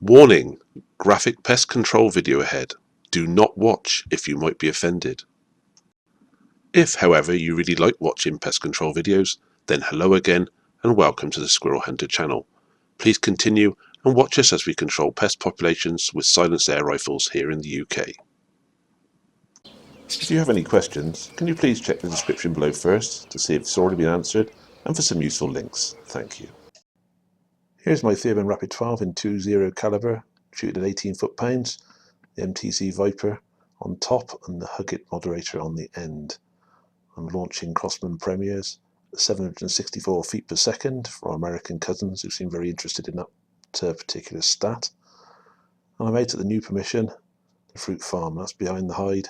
Warning! Graphic pest control video ahead. Do not watch if you might be offended. If, however, you really like watching pest control videos, then hello again and welcome to the Squirrel Hunter channel. Please continue and watch us as we control pest populations with silenced air rifles here in the UK. If you have any questions, can you please check the description below first to see if it's already been answered and for some useful links. Thank you. Here's my Theoman Rapid 12 in 2.0 caliber, shooting at 18 foot-pounds, the MTC Viper on top and the Huggit moderator on the end. I'm launching Crossman Premiers at 764 feet per second for our American cousins who seem very interested in that particular stat. And I'm out at the new permission, the fruit farm. That's behind the hide.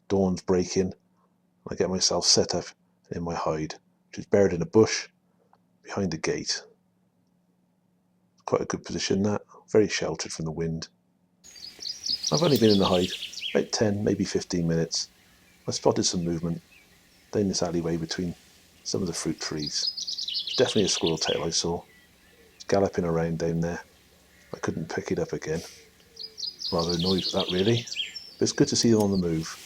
Dawn's breaking. I get myself set up in my hide, which is buried in a bush behind the gate. Quite a good position, that. Very sheltered from the wind. I've only been in the hide about 10, maybe 15 minutes. I spotted some movement down this alleyway between some of the fruit trees. It's definitely a squirrel tail I saw. It's galloping around down there. I couldn't pick it up again. Rather annoyed with that, really. But it's good to see them on the move.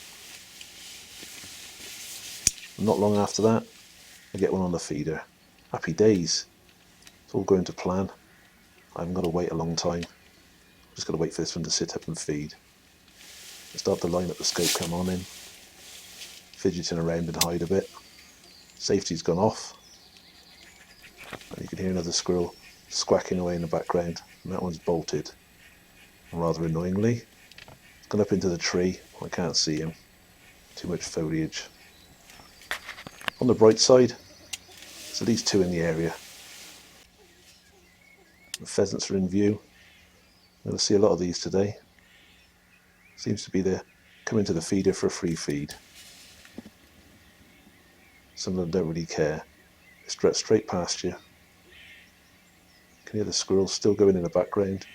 And not long after that, I get one on the feeder. Happy days. It's all going to plan. I haven't got to wait a long time. I've just got to wait for this one to sit up and feed. I start to line up the scope cam on him, fidgeting around and hide a bit. Safety's gone off, and you can hear another squirrel squawking away in the background, and that one's bolted. And rather annoyingly, it's gone up into the tree. I can't see him. Too much foliage. On the bright side, there's at least two in the area. The pheasants are in view. I'm going to see a lot of these today. Seems to be they're coming to the feeder for a free feed. Some of them don't really care. They strut straight past you. You can hear the squirrels still going in the background.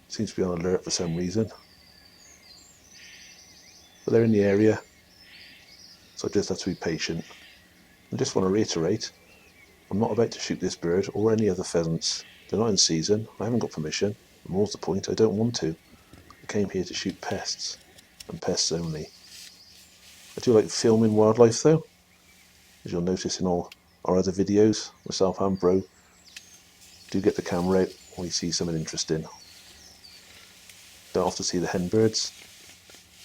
Seems to be on alert for some reason. But they're in the area, so I just have to be patient. I just want to reiterate, I'm not about to shoot this bird or any other pheasants. They're not in season. I haven't got permission. And more's the point, I don't want to. I came here to shoot pests, and pests only. I do like filming wildlife though, as you'll notice in all our other videos. Myself and Bro do get the camera out when we see something interesting. Don't often see the hen birds.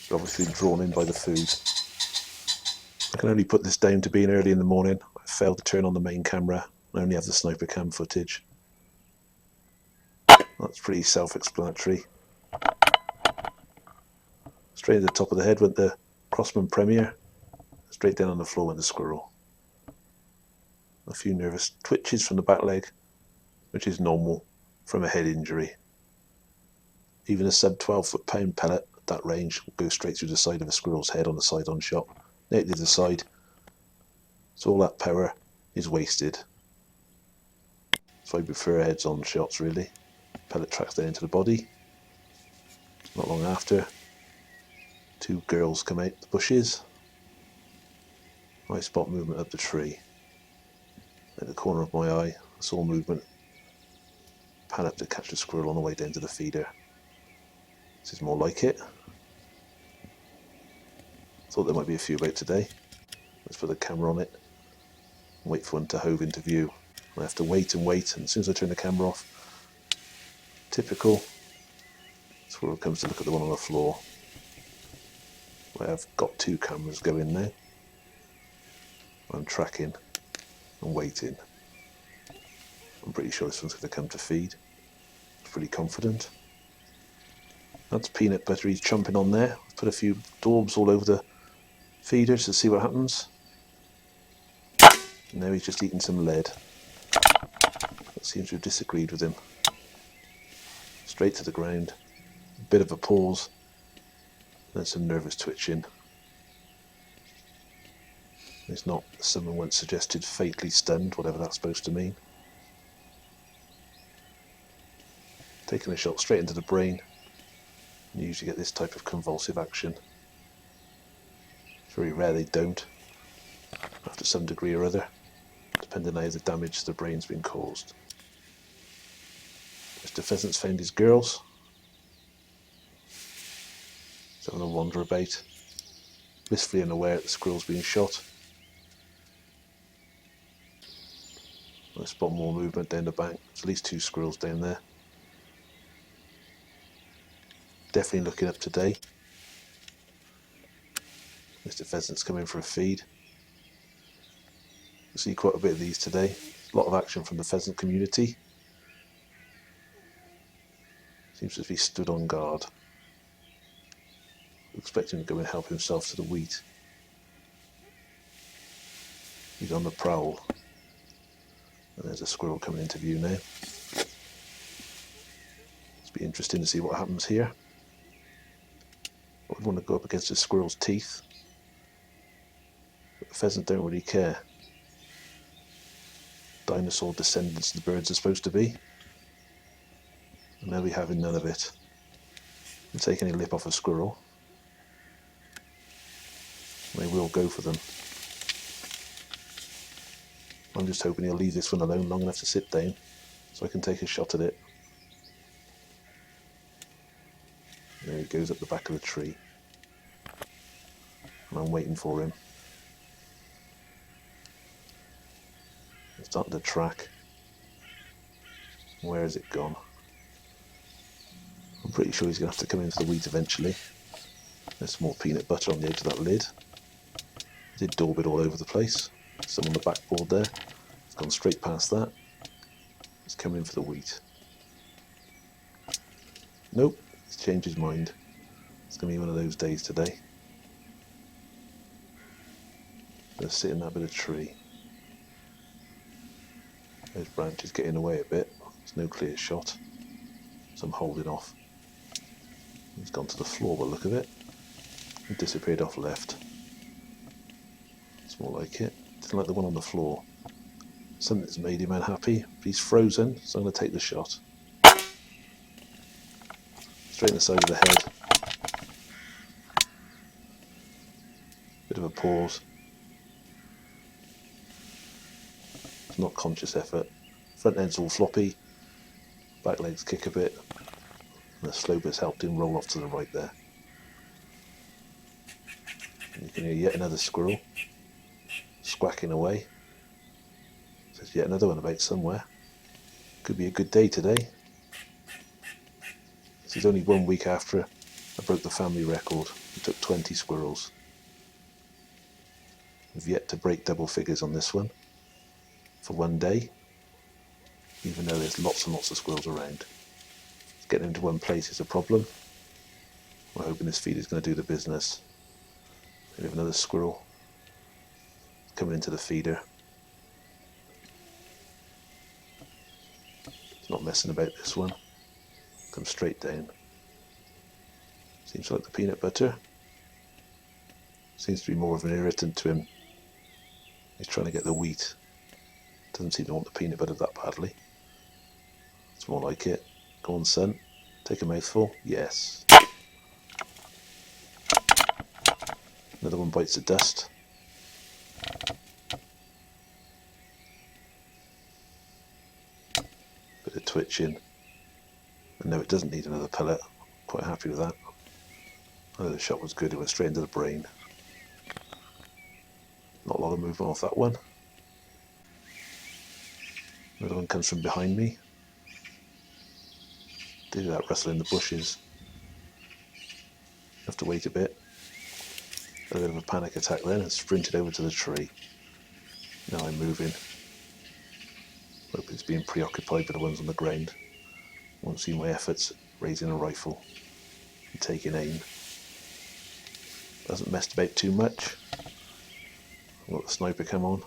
They're obviously drawn in by the food. I can only put this down to being early in the morning. I failed to turn on the main camera. I only have the sniper cam footage. That's pretty self-explanatory. Straight at the top of the head went the Crossman Premier. Straight down on the floor went the squirrel. A few nervous twitches from the back leg, which is normal from a head injury. Even a sub 12 foot-pound pellet at that range will go straight through the side of a squirrel's head on a side-on shot. Out the other side. So all that power is wasted. So I prefer heads-on shots really. Pellet tracks down into the body. Not long after, two girls come out the bushes. I spot movement up the tree. At the corner of my eye, I saw movement. Pan up to catch the squirrel on the way down to the feeder. This is more like it. Thought there might be a few about today. Let's put the camera on it and wait for one to hove into view. I have to wait and wait, and as soon as I turn the camera off, typical, squirrel comes to look at the one on the floor. I have got two cameras going now. I'm tracking and waiting. I'm pretty sure this one's going to come to feed. I'm pretty confident. That's peanut butter he's chomping on there. I've put a few daubs all over the feeder to see what happens. And now he's just eating some lead. That seems to have disagreed with him. Straight to the ground. A bit of a pause. Then some nervous twitching. It's not, as someone once suggested, fatally stunned, whatever that's supposed to mean. Taking a shot straight into the brain. You usually get this type of convulsive action. It's very rare they don't, after some degree or other, depending on how the damage to the brain's been caused. Just Mr. Pheasant's found his girls. He's having a wander about, blissfully unaware that the squirrel's being shot. I spot more movement down the bank. There's at least 2 squirrels down there. Definitely looking up today. Mr. Pheasant's coming for a feed. You'll see quite a bit of these today. A lot of action from the pheasant community. Seems to be stood on guard. Expecting him to go and help himself to the wheat. He's on the prowl. And there's a squirrel coming into view now. It's be interesting to see what happens here. I would want to go up against a squirrel's teeth. But the pheasant don't really care. Dinosaur descendants the birds are supposed to be. And they'll be having none of it. And take any lip off a squirrel. They will go for them. I'm just hoping he'll leave this one alone long enough to sit down so I can take a shot at it. There he goes up the back of the tree. And I'm waiting for him. He's starting to track. Where has it gone? I'm pretty sure he's going to have to come into the wheat eventually. There's some more peanut butter on the edge of that lid. I did daub it all over the place. Some on the backboard there. It's gone straight past that. He's coming in for the wheat. Nope, he's changed his mind. It's going to be one of those days today. Going to sit in that bit of tree. Those branches getting away a bit. There's no clear shot. So I'm holding off. He's gone to the floor by the look of it. He disappeared off left. It's more like it. It's like the one on the floor. Something's made him unhappy. He's frozen, so I'm going to take the shot. Straight in the side of the head. Bit of a pause. It's not conscious effort. Front end's all floppy. Back legs kick a bit. And the slope has helped him roll off to the right there. And you can hear yet another squirrel squawking away. There's yet another one about somewhere. Could be a good day today. This is only 1 week after I broke the family record. It took 20 squirrels. We've yet to break double figures on this one for 1 day, even though there's lots and lots of squirrels around. Getting them to one place is a problem. We're hoping this feed is going to do the business. We have another squirrel coming into the feeder. It's not messing about, this one. Comes straight down. Seems like the peanut butter. Seems to be more of an irritant to him. He's trying to get the wheat. Doesn't seem to want the peanut butter that badly. It's more like it. Go on, son. Take a mouthful. Yes. Another one bites the dust. Bit of twitching. And no, it doesn't need another pellet. Quite happy with that. I know the shot was good. It went straight into the brain. Not a lot of movement off that one. Another one comes from behind me. Did that rustle in the bushes. Have to wait a bit. A bit of a panic attack then and sprinted over to the tree. Now I'm moving. Hope it's being preoccupied by the ones on the ground. Won't see my efforts raising a rifle and taking aim. Hasn't messed about too much. I've got the sniper come on.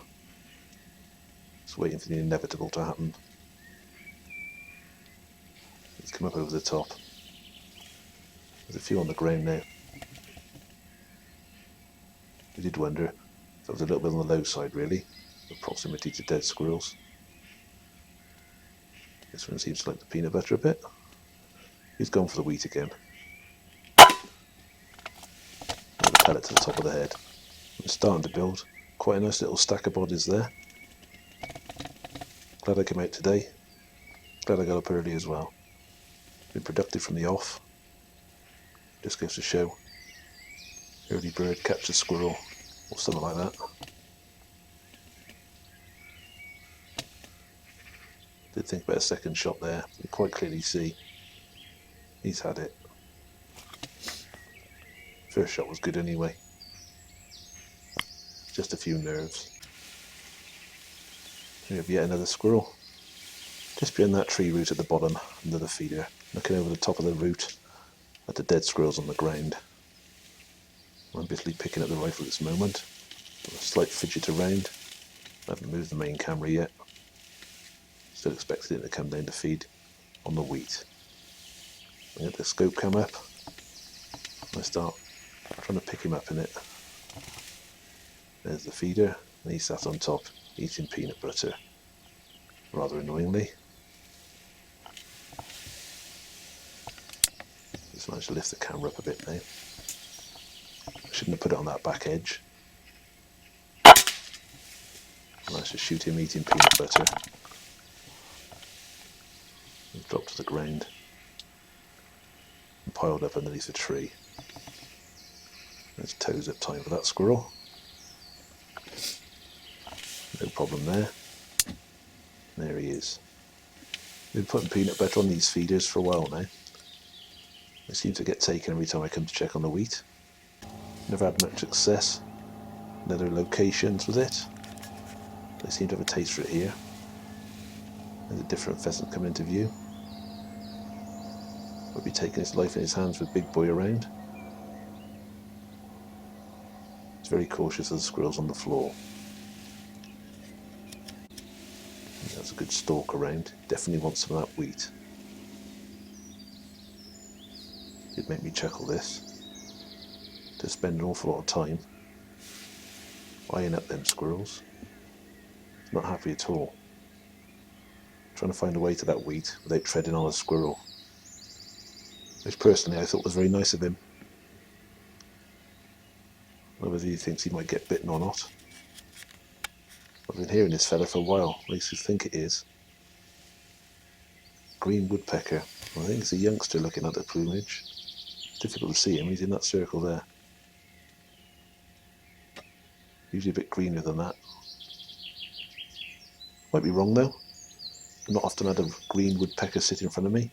Just waiting for the inevitable to happen. He's come up over the top. There's a few on the ground now. I did wonder if that was a little bit on the low side really, the proximity to dead squirrels. This one seems to like the peanut butter a bit. He's gone for the wheat again. Another pellet to the top of the head. It's starting to build. Quite a nice little stack of bodies there. Glad I came out today. Glad I got up early as well. Been productive from the off. Just goes to show early bird catches squirrel or something like that. Did think about a second shot there. You quite clearly see he's had it. First shot was good anyway. Just a few nerves. We have yet another squirrel. Just behind that tree root at the bottom, under the feeder, looking over the top of the root at the dead squirrels on the ground. I'm busily picking up the rifle at this moment. A slight fidget around. I haven't moved the main camera yet. Still expecting it to come down to feed on the wheat. I get the scope come up. I start trying to pick him up in it. There's the feeder, and he sat on top eating peanut butter. Rather annoyingly. Just managed to lift the camera up a bit now. I shouldn't have put it on that back edge. I managed to shoot him eating peanut butter. He dropped to the ground and piled up underneath a tree. There's toes up time for that squirrel. No problem there. There he is. We've been putting peanut butter on these feeders for a while now. They seem to get taken every time I come to check on the wheat. Never had much success in other locations with it. They seem to have a taste for it here. There's a different pheasant coming into view. Might be taking his life in his hands with Big Boy around. He's very cautious of the squirrels on the floor. There's a good stalk around. Definitely wants some of that wheat. It'd make me chuckle this. To spend an awful lot of time eyeing up them squirrels. Not happy at all. Trying to find a way to that wheat without treading on a squirrel. Which personally I thought was very nice of him. Whether he thinks he might get bitten or not. I've been hearing this fella for a while, at least I think it is. Green woodpecker. I think it's a youngster looking at the plumage. Difficult to see him, he's in that circle there. Usually a bit greener than that. Might be wrong though. I've not often had a green woodpecker sit in front of me.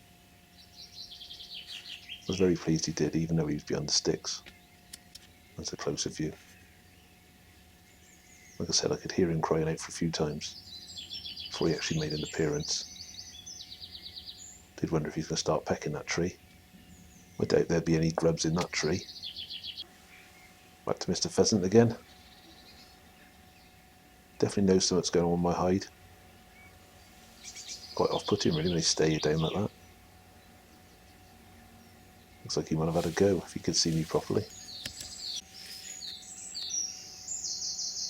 I was very pleased he did, even though he was behind the sticks. That's a closer view. Like I said, I could hear him crying out for a few times before he actually made an appearance. Did wonder if he's going to start pecking that tree. I doubt there'd be any grubs in that tree. Back to Mr. Pheasant again. Definitely knows something's going on with my hide. Quite off-putting really when they stay down like that. Looks like he might have had a go if he could see me properly.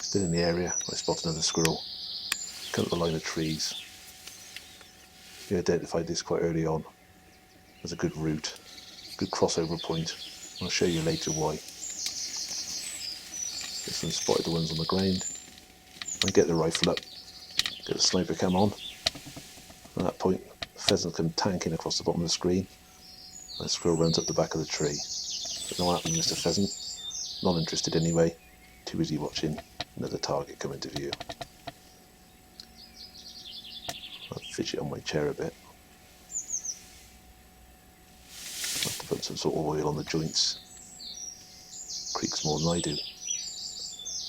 Still in the area, I spot another squirrel. Come up the line of trees. We identified this quite early on. There's a good route, good crossover point. I'll show you later why. This one spotted the ones on the ground. I get the rifle up, get the sniper cam on. At that point, the pheasant come tanking across the bottom of the screen. And the squirrel runs up the back of the tree. Don't know what happened to Mr. Pheasant. Not interested anyway. Too busy watching another target come into view. I'll fidget on my chair a bit. I have to put some sort of oil on the joints. Creaks more than I do.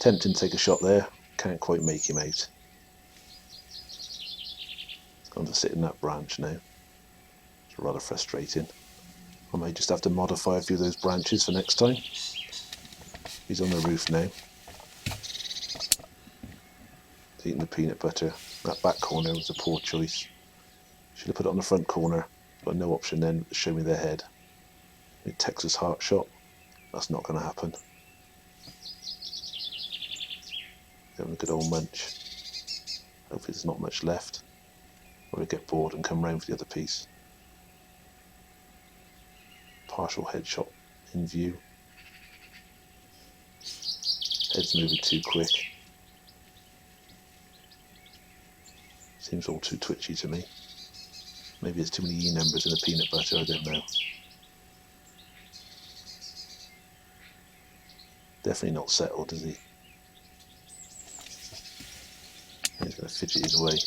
Tempting to take a shot there. Can't quite make him out. He's gone to sit in that branch now. It's rather frustrating. I may just have to modify a few of those branches for next time. He's on the roof now. He's eating the peanut butter. That back corner was a poor choice. Should have put it on the front corner. Got no option then to show me their head. A Texas heart shot. That's not going to happen. Having a good old munch. Hopefully there's not much left. Or he'll get bored and come round for the other piece. Partial headshot in view. Head's moving too quick. Seems all too twitchy to me. Maybe there's too many E numbers in the peanut butter, I don't know. Definitely not settled, is he? He's going to fidget his way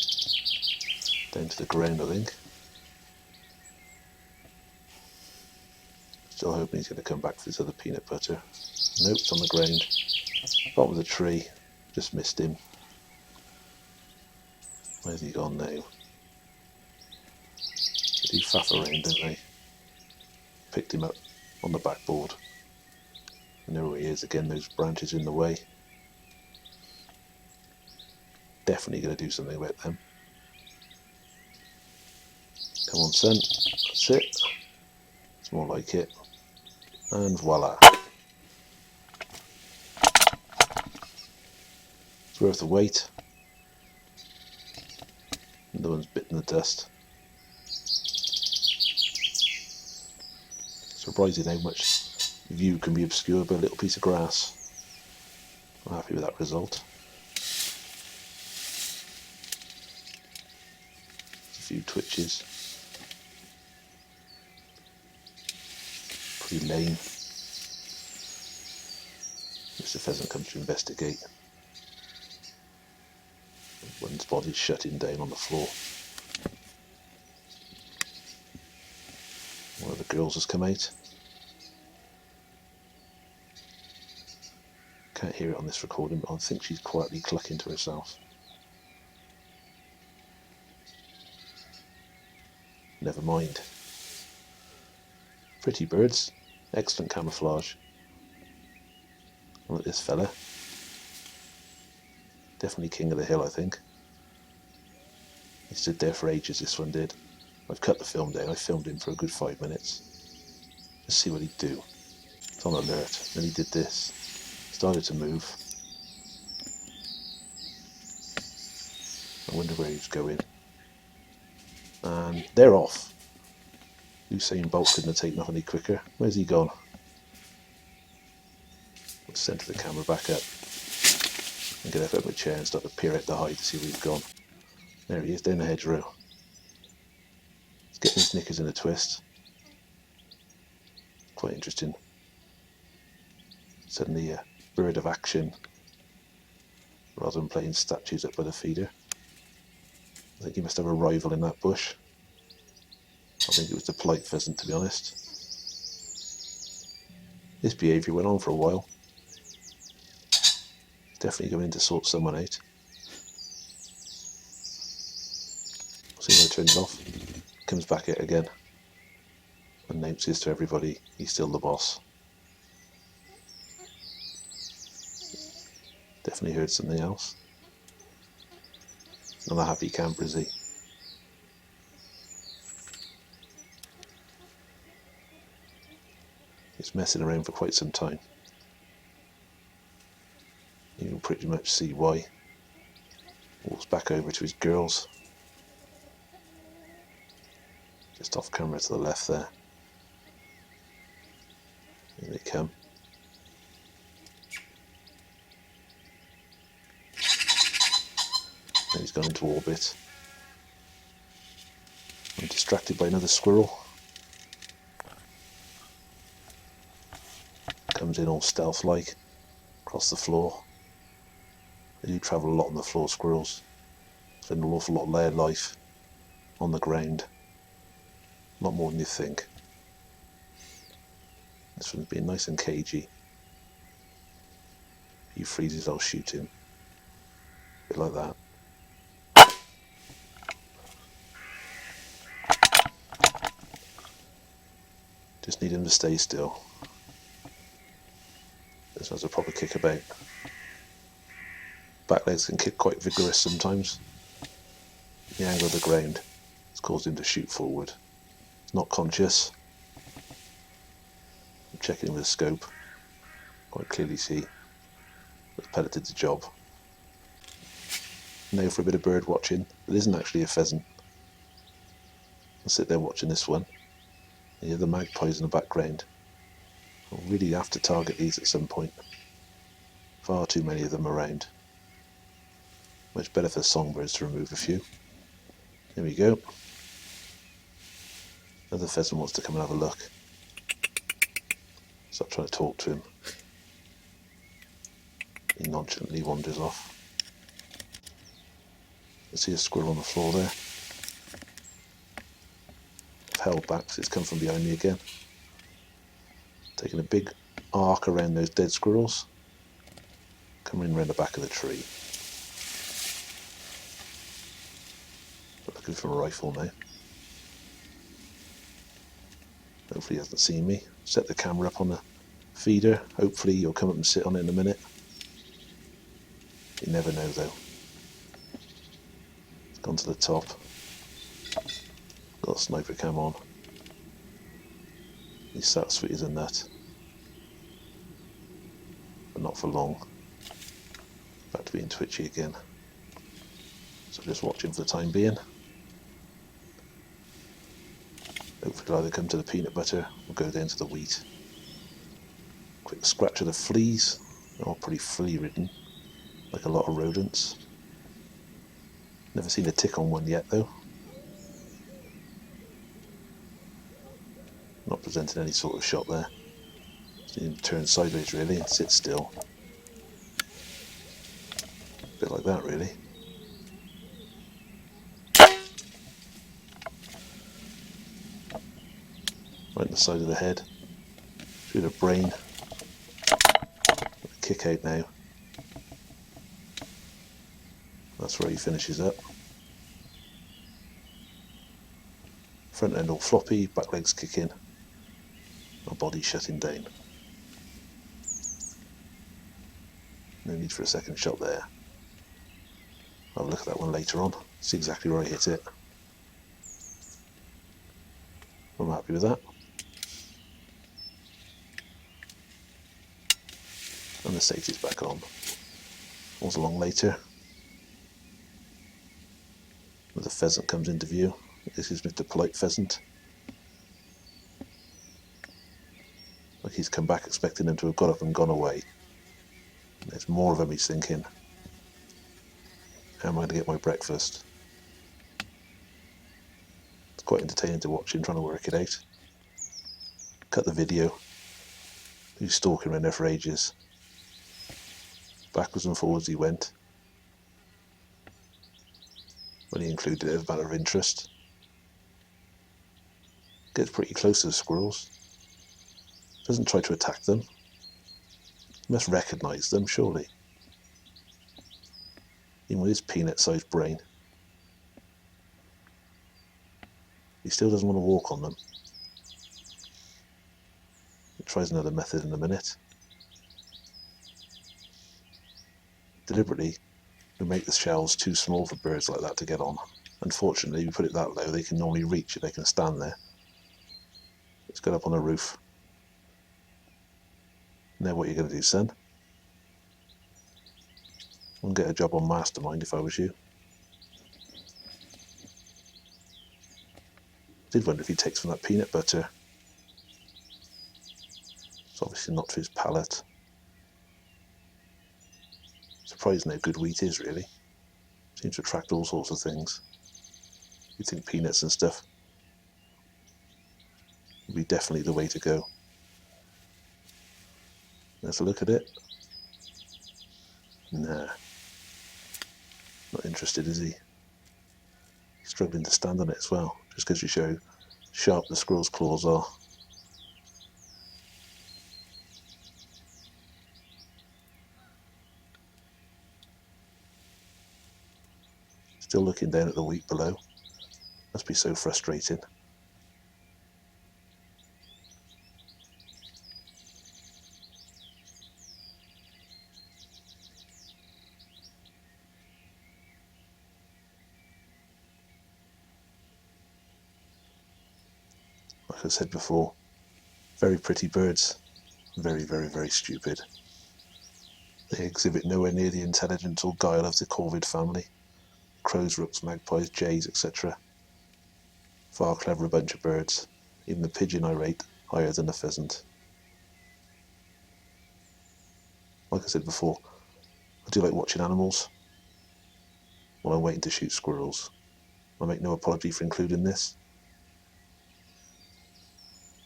down to the ground, I think. Still hoping he's going to come back for this other peanut butter. Nope, it's on the ground. Bottom of the tree. Just missed him. Where's he gone now? They do faff around, don't they? Picked him up on the backboard. And there he is again, those branches in the way. Definitely going to do something about them. Come on, son. That's it. It's more like it. And voila. It's worth the wait. The one's bitten the dust. Surprising how much view can be obscured by a little piece of grass. I'm happy with that result. A few twitches. Pretty lame. Mr. Pheasant comes to investigate. One's body's shutting down on the floor. One of the girls has come out. Can't hear it on this recording, but I think she's quietly clucking to herself. Never mind. Pretty birds. Excellent camouflage. Look at this fella. Definitely king of the hill, I think. He stood there for ages, this one did. I've cut the film down. I filmed him for a good 5 minutes. Just see what he'd do. It's on alert. Then he did this. Started to move. I wonder where he's going. And they're off. Usain Bolt couldn't have taken off any quicker. Where's he gone? I'll center the camera back up and get up out of my chair and start to peer out the hide to see where he's gone. There he is, down the hedgerow. He's getting his knickers in a twist. Quite interesting. Suddenly a bird of action rather than playing statues up by the feeder. I think he must have a rival in that bush. I think it was the polite pheasant, to be honest. This behaviour went on for a while. He's definitely going in to sort someone out. See when I turn it off. Comes back out again. Announces to everybody he's still the boss. Definitely heard something else. Not a happy camper, is he? He's messing around for quite some time. You can pretty much see why. Walks back over to his girls. Just off camera to the left there. Here they come. Now he's gone into orbit. I'm distracted by another squirrel. Comes in all stealth-like across the floor. They do travel a lot on the floor, squirrels. Spend an awful lot of their life on the ground. A lot more than you think. This one's being nice and cagey. If he freezes, I'll shoot him. A bit like that. Just need him to stay still. This one's a proper kickabout. Back legs can kick quite vigorous sometimes. The angle of the ground has caused him to shoot forward. He's not conscious. I'm checking him with a scope. Quite clearly see the pellet did the job. Now for a bit of bird watching. It isn't actually a pheasant. I'll sit there watching this one. You hear the magpies in the background. I'll really have to target these at some point. Far too many of them around. Much better for songbirds to remove a few. There we go. Another pheasant wants to come and have a look. Stop trying to talk to him. He nonchalantly wanders off. I see a squirrel on the floor there. I've held back so it's come from behind me again. Taking a big arc around those dead squirrels. Coming in around the back of the tree. But looking for a rifle now. Hopefully he hasn't seen me. Set the camera up on the feeder. Hopefully he'll come up and sit on it in a minute. You never know though. It's gone to the top. Got a sniper cam on. He's sat sweet as a nut. But not for long. Back to being twitchy again. So just watch him for the time being. Hopefully he'll either come to the peanut butter or go down to the wheat. Quick scratch of the fleas. They're all pretty flea ridden, like a lot of rodents. Never seen a tick on one yet though. Not presenting any sort of shot there. Just need him to turn sideways really and sit still. A bit like that really. Right in the side of the head. Through the brain. Kick out now. That's where he finishes up. Front end all floppy, back legs kicking. My body shutting down. No need for a second shot there. I'll have a look at that one later on. See exactly where I hit it. I'm happy with that. And the safety's back on. Comes along later. The pheasant comes into view. This is Mr. Polite Pheasant. Like he's come back expecting them to have got up and gone away. There's more of them, he's thinking. How am I going to get my breakfast? It's quite entertaining to watch him trying to work it out. Cut the video. He was stalking around there for ages. Backwards and forwards he went. When he included it as a matter of interest. Gets pretty close to the squirrels. Doesn't try to attack them. He must recognise them, surely. Even with his peanut-sized brain. He still doesn't want to walk on them. He tries another method in a minute. Deliberately, we make the shells too small for birds like that to get on. Unfortunately, if we put it that low, they can normally reach it, they can stand there. Let's get up on the roof. Now what are you going to do, son? I wouldn't get a job on Mastermind if I was you. Did wonder if he takes from that peanut butter. It's obviously not to his palate. Surprising how good wheat is, really. Seems to attract all sorts of things. You think peanuts and stuff would be definitely the way to go. Let's look at it. Nah. Not interested, is he? He's struggling to stand on it as well. Just goes to show how sharp the squirrel's claws are. Still looking down at the wheat below. Must be so frustrating. Like I said before, very pretty birds. Very, very, very stupid. They exhibit nowhere near the intelligence or guile of the corvid family. Crows, rooks, magpies, jays, etc. Far cleverer bunch of birds. Even the pigeon I rate higher than the pheasant. Like I said before, I do like watching animals while I'm waiting to shoot squirrels. I make no apology for including this.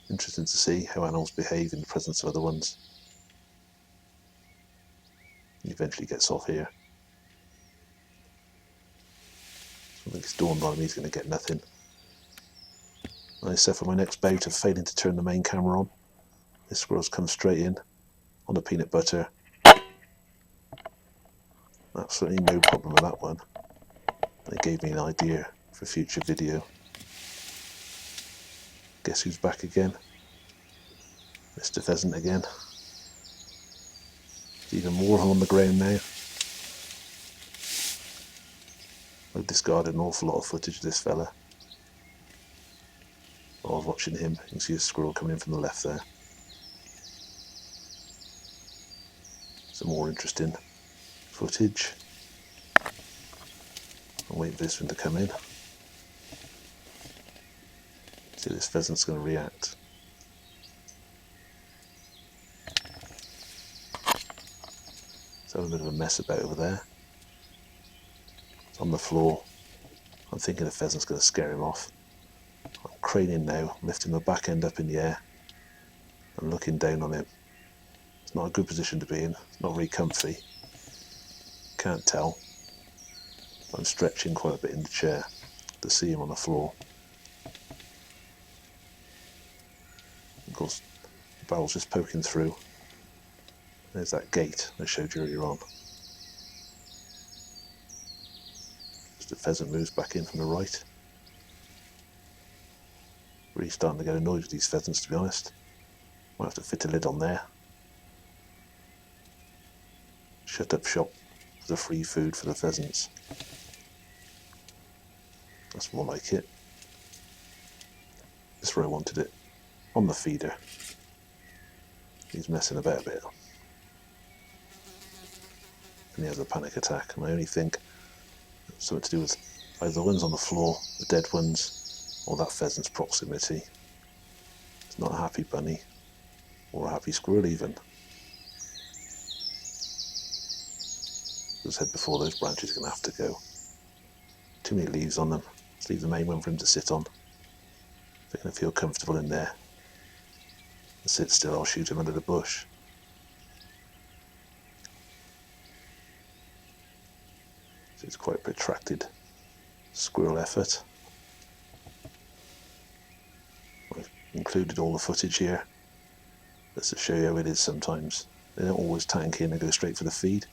Interesting to see how animals behave in the presence of other ones. He eventually gets off here. I think it's dawned on him he's going to get nothing. I set for my next bout of failing to turn the main camera on. This squirrel's come straight in on the peanut butter. Absolutely no problem with that one. It gave me an idea for a future video. Guess who's back again? Mr. Pheasant again. There's even more of them on the ground now. I've discarded an awful lot of footage of this fella. While I was watching him, you can see a squirrel coming in from the left there. Some more interesting footage. I'll wait for this one to come in. See, this pheasant's going to react. It's having a bit of a mess about over there. It's on the floor. I'm thinking the pheasant's going to scare him off. I'm craning now, lifting my back end up in the air and looking down on him. It's not a good position to be in. It's not very comfy. Can't tell. I'm stretching quite a bit in the chair to see him on the floor. Of course, the barrel's just poking through. There's that gate I showed you earlier on. As the pheasant moves back in from the right. Really starting to get annoyed with these pheasants, to be honest. Might have to fit a lid on there. Shut up shop for the free food for the pheasants. That's more like it. That's where I wanted it. On the feeder. He's messing about a bit. And he has a panic attack. And I only think it's something to do with either the ones on the floor, the dead ones, or that pheasant's proximity. It's not a happy bunny, or a happy squirrel even. As I said before, those branches are going to have to go. Too many leaves on them. Let's leave the main one for him to sit on. If they're going to feel comfortable in there. And sit still, I'll shoot him under the bush. So it's quite a protracted squirrel effort. I've included all the footage here. Just to show you how it is sometimes. They don't always tank in and go straight for the feed.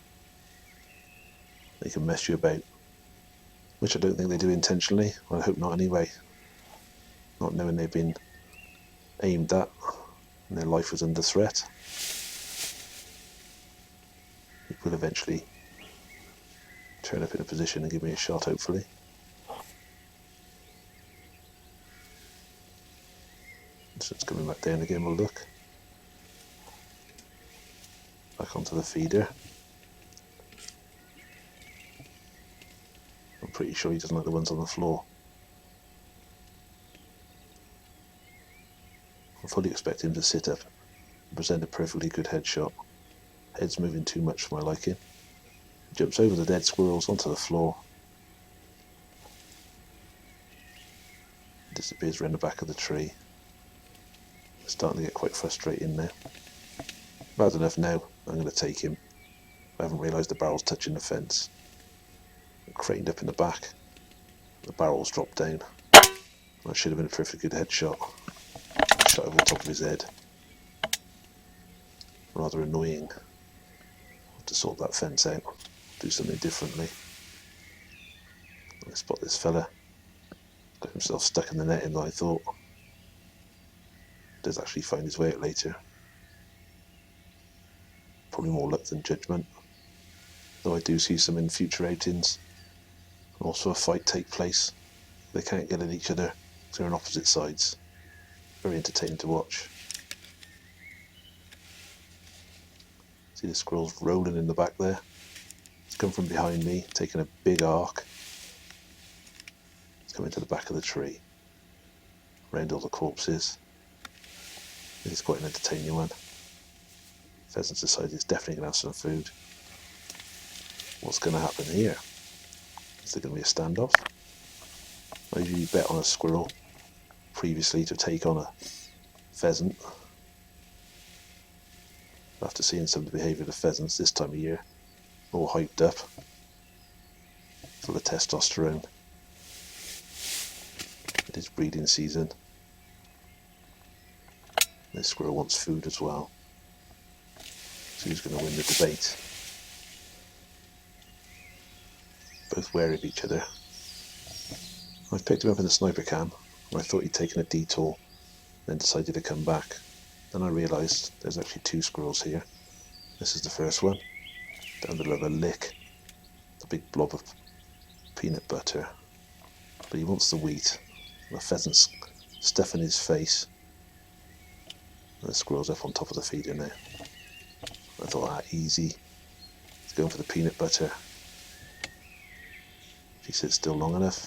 They can mess you about. Which I don't think they do intentionally. Well, I hope not anyway. Not knowing they've been aimed at and their life was under threat. It will eventually turn up in a position and give me a shot, hopefully. So it's coming back down again, we'll look. Back onto the feeder. I'm pretty sure he doesn't like the ones on the floor. I fully expect him to sit up and present a perfectly good headshot. Head's moving too much for my liking. He jumps over the dead squirrels onto the floor. Disappears around the back of the tree. It's starting to get quite frustrating now. Bad enough now, I'm going to take him. I haven't realised the barrel's touching the fence. I'm craned up in the back. The barrel's dropped down. That should have been a perfectly good headshot. Shot over the top of his head. Rather annoying. I'll have to sort that fence out. Do something differently. I spot this fella. Got himself stuck in the netting that I thought. Does actually find his way out later. Probably more luck than judgment. Though I do see some in future outings. Also a fight take place. They can't get at each other because they're on opposite sides. Very entertaining to watch. See the squirrels rolling in the back there. It's come from behind me, taking a big arc. It's coming to the back of the tree. Around all the corpses. This is quite an entertaining one. Pheasant Society is definitely going to have some food. What's going to happen here? Is there going to be a standoff? I usually bet on a squirrel previously to take on a pheasant. After seeing some of the behaviour of the pheasants this time of year, all hyped up, full of testosterone. It is breeding season. This squirrel wants food as well. So who's going to win the debate? Both wary of each other. I've picked him up in the sniper cam, where I thought he'd taken a detour, then decided to come back. Then I realised there's actually two squirrels here. This is the first one, down the lower lick, the big blob of peanut butter. But he wants the wheat. The pheasant's stuffing his face. And the squirrel's up on top of the feeder now. I thought, easy. He's going for the peanut butter. If he sits still long enough,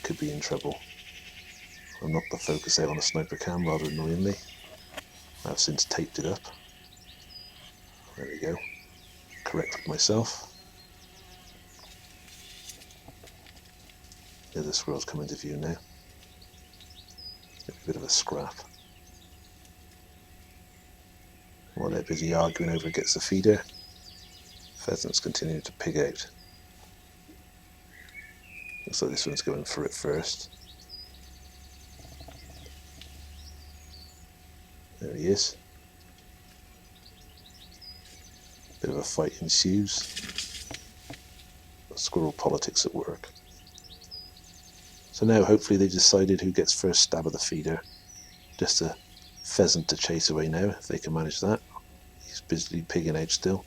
could be in trouble. I knocked the focus out on the sniper cam rather annoyingly. I've since taped it up. There we go. Corrected myself. The other squirrel's come into view now. A bit of a scrap. While they're busy arguing over who gets the feeder, pheasants continue to pig out. Looks like this one's going for it first. There he is. Bit of a fight ensues. Squirrel politics at work. So now hopefully they've decided who gets first stab of the feeder. Just a pheasant to chase away now, if they can manage that. He's busily pigging out still.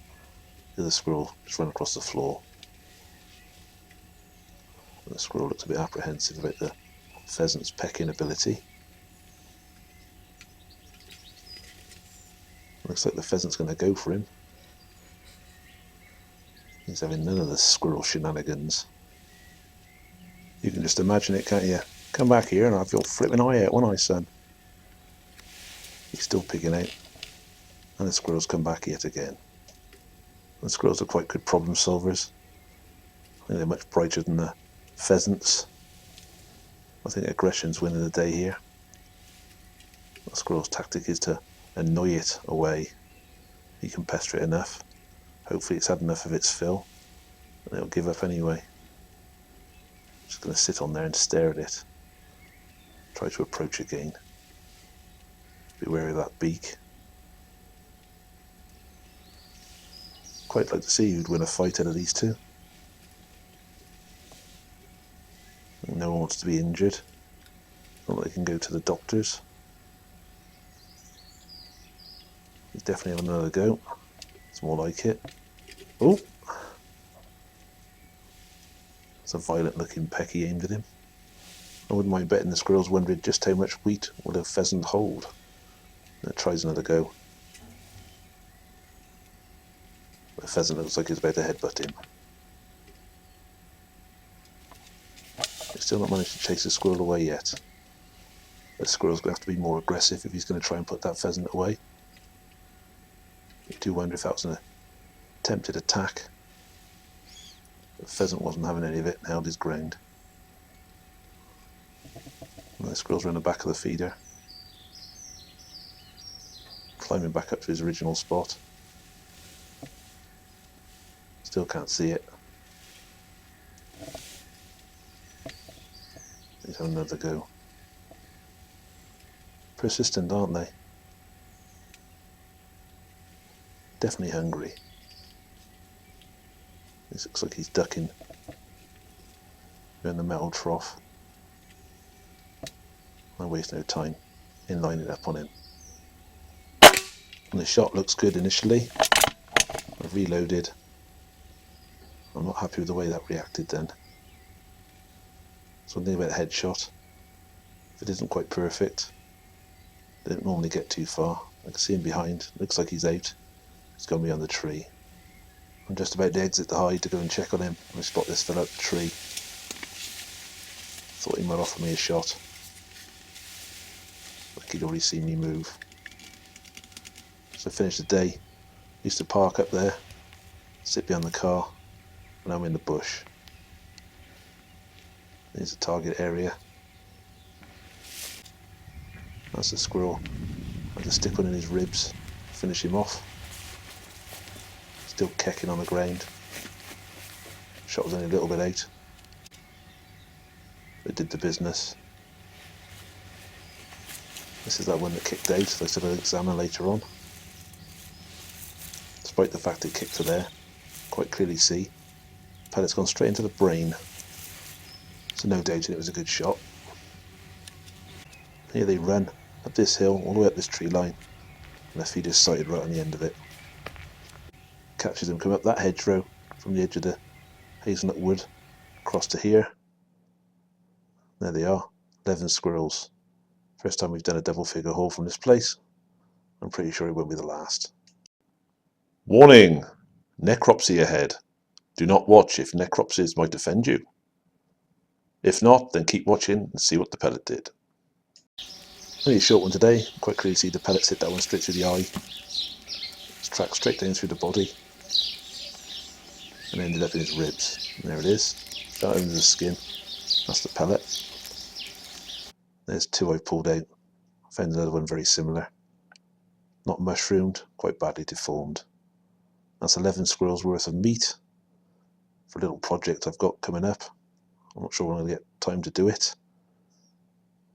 The other squirrel just ran across the floor. And the squirrel looks a bit apprehensive about the pheasant's pecking ability. Looks like the pheasant's going to go for him. He's having none of the squirrel shenanigans. You can just imagine it, can't you? Come back here and I'll have your flipping eye out, won't I, son? He's still pigging out. And the squirrels come back yet again. The squirrels are quite good problem solvers. I think they're much brighter than the pheasants. I think aggression's winning the day here. The squirrel's tactic is to annoy it away. You can pester it enough. Hopefully it's had enough of its fill. And it'll give up anyway. Just going to sit on there and stare at it. Try to approach again. Be wary of that beak. Quite like to see who'd win a fight out of these two. No one wants to be injured. Not that they can go to the doctors. He's definitely having another go. It's more like it. Oh! It's a violent looking peck he aimed at him. I wouldn't mind betting the squirrel's wondering just how much wheat will a pheasant hold. And it tries another go. The pheasant looks like he's about to headbutt him. He's still not managed to chase the squirrel away yet. The squirrel's going to have to be more aggressive if he's going to try and put that pheasant away. I do wonder if that was an attempted attack. The pheasant wasn't having any of it and held his ground. And the squirrel's around the back of the feeder. Climbing back up to his original spot. Still can't see it. He's having another go. Persistent, aren't they? Definitely hungry. This looks like he's ducking in the metal trough. I waste no time in lining up on him. And the shot looks good initially. I've reloaded. I'm not happy with the way that reacted then. That's one thing about a headshot. If it isn't quite perfect, they don't normally get too far. I can see him behind. Looks like he's out. He's gone beyond the tree. I'm just about to exit the hide to go and check on him. I spot this fella up the tree. Thought he might offer me a shot. Like he'd already seen me move. So I finished the day. Used to park up there, sit behind the car, and I'm in the bush. There's the target area. That's a squirrel I had to stick one in his ribs, finish him off. Still kecking on the ground. Shot was only a little bit out. It did the business. This is that one that kicked out, so I still examine later on. Despite the fact it kicked to there, quite clearly see, pellet's gone straight into the brain. So no doubt it was a good shot. Here they run up this hill, all the way up this tree line, and their feeder's sighted right on the end of it. Catches them come up that hedgerow from the edge of the hazelnut wood, across to here. There they are, 11 squirrels. First time we've done a double figure haul from this place. I'm pretty sure it won't be the last. Warning! Necropsy ahead. Do not watch if necropsies might offend you. If not, then keep watching and see what the pellet did. Only a short one today. Quite clearly see the pellets hit that one straight through the eye. It's tracked straight down through the body and ended up in his ribs. And there it is. That under the skin. That's the pellet. There's two I've pulled out. I found another one very similar. Not mushroomed, quite badly deformed. That's 11 squirrels worth of meat for a little project I've got coming up. I'm not sure when I'll get time to do it.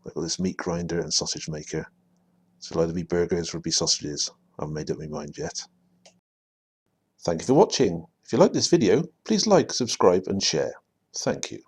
I've got this meat grinder and sausage maker. So it'll either be burgers or it'll be sausages. I haven't made up my mind yet. Thank you for watching. If you like this video, please like, subscribe and share. Thank you.